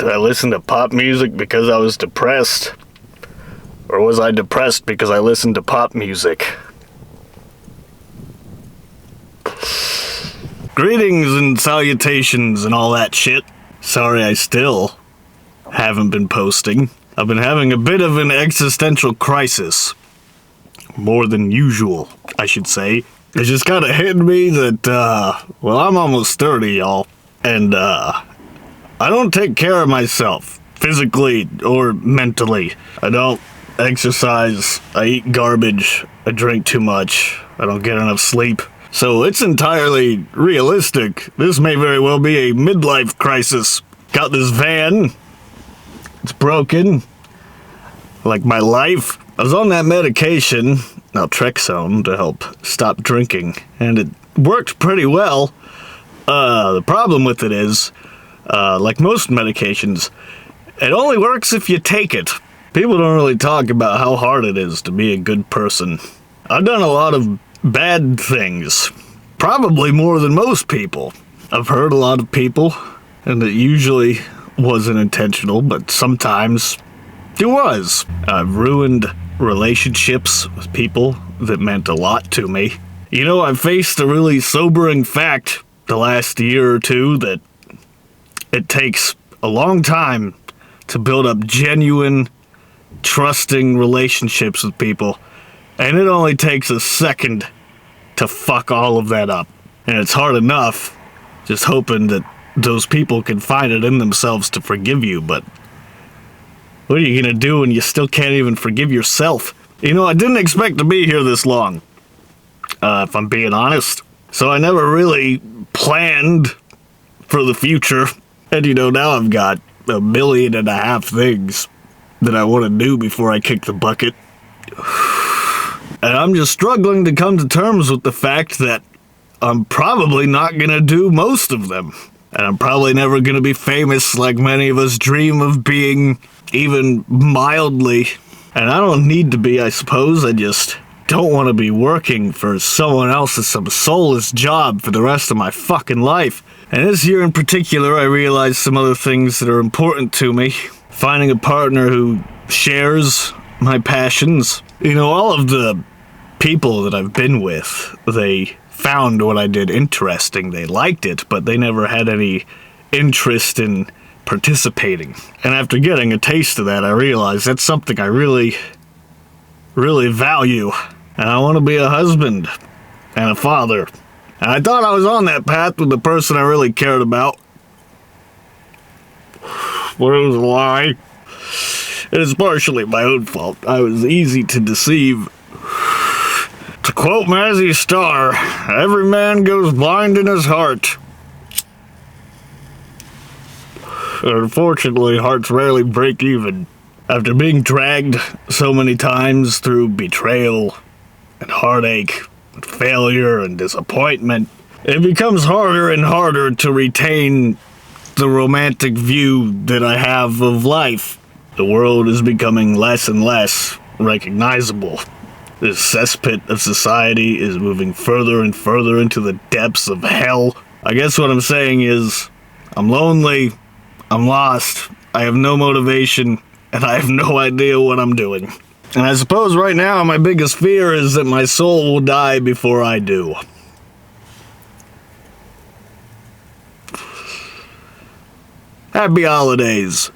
Did I listen to pop music because I was depressed? Or was I depressed because I listened to pop music? Greetings and salutations and all that shit. Sorry I still haven't been posting. I've been having a bit of an existential crisis. More than usual, I should say. It just kinda hit me that, I'm almost 30, y'all. And, I don't take care of myself, physically or mentally. I don't exercise, I eat garbage, I drink too much, I don't get enough sleep. So it's entirely realistic. This may very well be a midlife crisis. Got this van, it's broken, like my life. I was on that medication, naltrexone, to help stop drinking, and it worked pretty well. The problem with it is, like most medications, it only works if you take it. People don't really talk about how hard it is to be a good person. I've done a lot of bad things, probably more than most people. I've hurt a lot of people, and it usually wasn't intentional, but sometimes it was. I've ruined relationships with people that meant a lot to me. You know, I've faced a really sobering fact the last year or two that it takes a long time to build up genuine, trusting relationships with people, and it only takes a second to fuck all of that up. And it's hard enough just hoping that those people can find it in themselves to forgive you, but what are you gonna do when you still can't even forgive yourself? You know, I didn't expect to be here this long, if I'm being honest. So I never really planned for the future. And you know, now I've got 1.5 million things that I want to do before I kick the bucket. And I'm just struggling to come to terms with the fact that I'm probably not gonna do most of them. And I'm probably never gonna be famous like many of us dream of being, even mildly. And I don't need to be, I suppose. I just don't want to be working for someone else's some soulless job for the rest of my fucking life. And this year in particular, I realized some other things that are important to me. Finding a partner who shares my passions. You know, all of the people that I've been with, they found what I did interesting. They liked it, but they never had any interest in participating. And after getting a taste of that, I realized that's something I really, really value. And I want to be a husband and a father. And I thought I was on that path with the person I really cared about. But it was a lie. It is partially my own fault. I was easy to deceive. To quote Mazzy Star, every man goes blind in his heart. Unfortunately, hearts rarely break even. After being dragged so many times through betrayal and heartache, and failure and disappointment, it becomes harder and harder to retain the romantic view that I have of life. The world is becoming less and less recognizable. This cesspit of society is moving further and further into the depths of hell. I guess what I'm saying is, I'm lonely, I'm lost, I have no motivation, and I have no idea what I'm doing. And I suppose right now my biggest fear is that my soul will die before I do. Happy holidays.